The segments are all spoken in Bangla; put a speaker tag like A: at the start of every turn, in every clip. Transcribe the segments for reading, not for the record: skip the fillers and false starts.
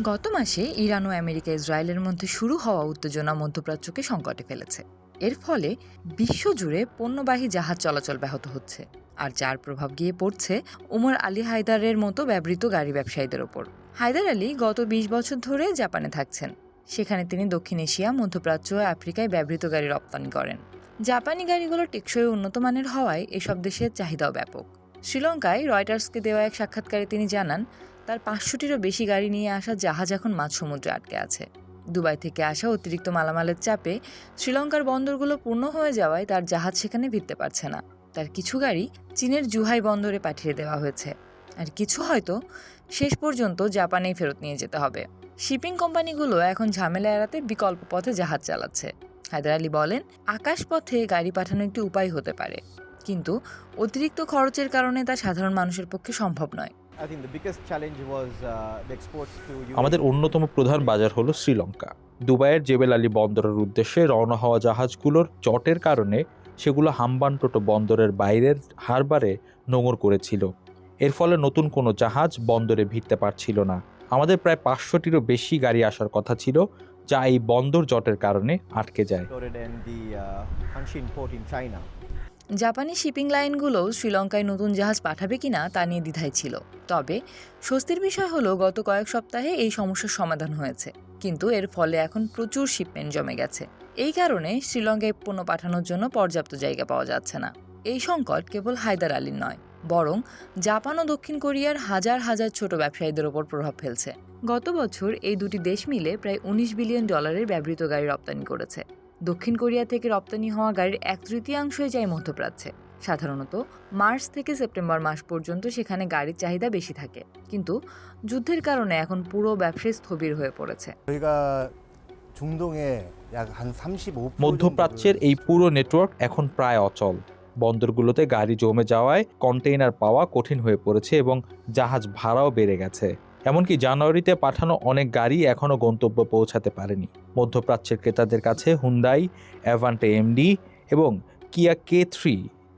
A: গত মাসে ইরান ও আমেরিকা ইসরায়েলের মধ্যে শুরু হওয়া উত্তেজনা মধ্যপ্রাচ্যকে সংকটে ফেলেছে। এর ফলে বিশ্বজুড়ে পণ্যবাহী জাহাজ চলাচল ব্যাহত হচ্ছে, আর যার প্রভাব গিয়ে পড়ছে উমর আলী হায়দারের মতো ব্যবহৃত গাড়ি ব্যবসায়ীদের ওপর। হায়দার আলী গত ২০ বছর ধরে জাপানে থাকছেন। সেখানে তিনি দক্ষিণ এশিয়া, মধ্যপ্রাচ্য ও আফ্রিকায় ব্যবহৃত গাড়ি রপ্তানি করেন। জাপানি গাড়িগুলো টেকসই উন্নত মানের হওয়ায় এসব দেশের চাহিদাও ব্যাপক। শ্রীলঙ্কায় রয়টার্সকে দেওয়া এক সাক্ষাৎকারে তিনি জানান, তার ৫০০টিরও বেশি গাড়ি নিয়ে আসা জাহাজ এখন মাঝ সমুদ্রে আটকে আছে। দুবাই থেকে আসা অতিরিক্ত মালামালের চাপে শ্রীলঙ্কার বন্দরগুলো পূর্ণ হয়ে যাওয়ায় তার জাহাজ সেখানে ভিড়তে পারছে না। তার কিছু গাড়ি চীনের জুহাই বন্দরে পাঠিয়ে দেওয়া হয়েছে, আর কিছু হয়তো শেষ পর্যন্ত জাপানেই ফেরত নিয়ে যেতে হবে। শিপিং কোম্পানিগুলো এখন ঝামেলা এড়াতে বিকল্প পথে জাহাজ চালাচ্ছে। হায়দার আলী বলেন, আকাশপথে গাড়ি পাঠানো একটি উপায় হতে পারে, কিন্তু অতিরিক্ত খরচের কারণে তা সাধারণ মানুষের পক্ষে সম্ভব নয়।
B: আমাদের অন্যতম প্রধান বাজার হলো শ্রীলঙ্কা। দুবাইয়ের জেবেল আলী বন্দরের উদ্দেশ্যে রওনা হওয়া জাহাজগুলোর জটের কারণে সেগুলো হাম্বানটোটো বন্দরের বাইরের হারবারে নোঙর করেছিল। এর ফলে নতুন কোনো জাহাজ বন্দরে ভিড়তে পারছিল না। আমাদের প্রায় ৫০০টিরও বেশি গাড়ি আসার কথা ছিল, যা এই বন্দর জটের কারণে আটকে যায়।
A: জাপানি শিপিং লাইনগুলোও শ্রীলঙ্কায় নতুন জাহাজ পাঠাবে কিনা তা নিয়ে দ্বিধায় ছিল। তবে স্বস্তির বিষয় হলো, গত কয়েক সপ্তাহে এই সমস্যার সমাধান হয়েছে, কিন্তু এর ফলে এখন প্রচুর শিপমেন্ট জমে গেছে। এই কারণে শ্রীলঙ্কায় পণ্য পাঠানোর জন্য পর্যাপ্ত জায়গা পাওয়া যাচ্ছে না। এই সংকট কেবল হায়দার আলীর নয়, বরং জাপান ও দক্ষিণ কোরিয়ার হাজার হাজার ছোট ব্যবসায়ীদের ওপর প্রভাব ফেলছে। গত বছর এই দুটি দেশ মিলে প্রায় $১৯ বিলিয়ন ব্যবহৃত গাড়ি রপ্তানি করেছে। দক্ষিণ কোরিয়া থেকে রপ্তানি হওয়া গাড়ির ১/৩ যায় মধ্যপ্রাচ্যে। সাধারণত মার্চ থেকে সেপ্টেম্বর মাস পর্যন্ত সেখানে গাড়ির চাহিদা বেশি থাকে, কিন্তু যুদ্ধের কারণে এখন পুরো ব্যবসায় স্থবির হয়ে পড়েছে।
B: মধ্যপ্রাচ্যের এই পুরো নেটওয়ার্ক এখন প্রায় অচল। বন্দরগুলোতে গাড়ি জমে যাওয়ায় কন্টেইনার পাওয়া কঠিন হয়ে পড়েছে এবং জাহাজ ভাড়াও বেড়ে গেছে। এমনকি জানুয়ারিতে পাঠানো অনেক গাড়ি এখনও গন্তব্য পৌঁছাতে পারেনি। মধ্যপ্রাচ্যের ক্রেতাদের কাছে হুন্দাই, অ্যাভান্টে এমডি এবং কিয়া K3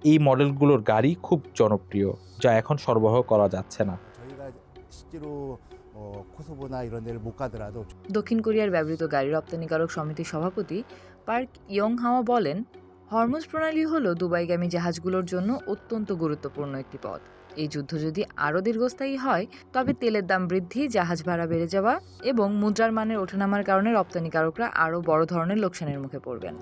B: এই মডেলগুলোর গাড়ি খুব জনপ্রিয়, যা এখন সরবরাহ করা যাচ্ছে না।
A: দক্ষিণ কোরিয়ার ব্যবহৃত গাড়ি রপ্তানিকারক সমিতির সভাপতি পার্ক ইয়ং হাওয়া বলেন, হরমুজ প্রণালী হলো দুবাইগামী জাহাজগুলোর জন্য অত্যন্ত গুরুত্বপূর্ণ একটি পথ। এই যুদ্ধ যদি আরও দীর্ঘস্থায়ী হয়, তবে তেলের দাম বৃদ্ধি, জাহাজ ভাড়া বেড়ে যাওয়া এবং মুদ্রার মানের ওঠানামার কারণে রপ্তানিকারকরা আরও বড় ধরনের লোকসানের মুখে পড়বেন।